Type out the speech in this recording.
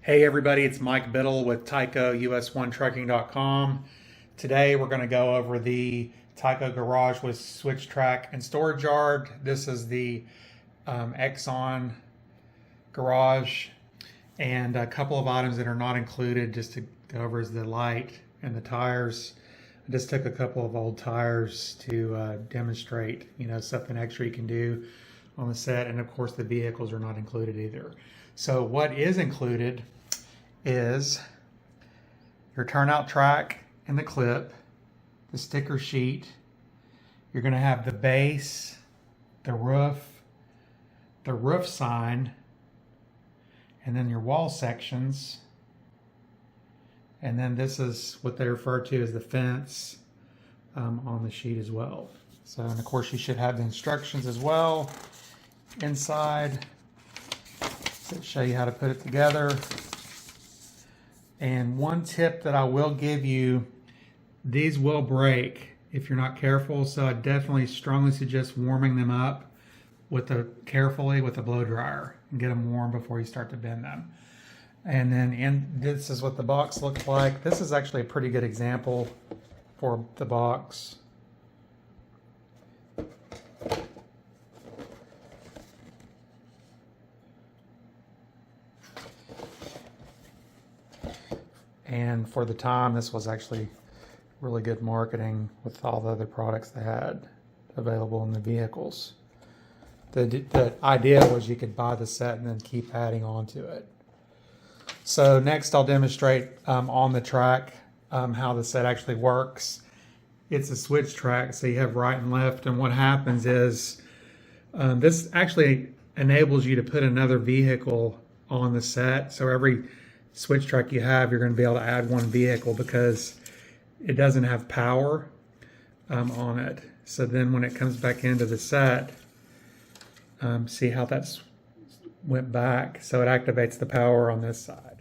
Hey everybody, it's Mike Biddle with Tyco US-1 Trucking.com. Today we're going to go over the Tyco garage with switch track and storage yard. This is the Exxon garage, and a couple of items that are not included just to go over is the light and the tires. I just took a couple of old tires to demonstrate, something extra you can do on the set, and of course the vehicles are not included either. So what is included is your turnout track and the clip, the sticker sheet. You're going to have the base, the roof sign, and then your wall sections. And then this is what they refer to as the fence on the sheet as well. So, and of course you should have the instructions as well inside that show you how to put it together. And one tip that I will give you, these will break if you're not careful, so I definitely strongly suggest warming them up carefully with a blow dryer and get them warm before you start to bend them. And then this is what the box looks like. This is actually a pretty good example for the box. And for the time, this was actually really good marketing with all the other products they had available in the vehicles. The idea was you could buy the set and then keep adding on to it. So next I'll demonstrate on the track how the set actually works. It's a switch track, so you have right and left, and what happens is this actually enables you to put another vehicle on the set. So every switch track you have, you're going to be able to add one vehicle because it doesn't have power on it. So then when it comes back into the set, see how that's went back, so it activates the power on this side.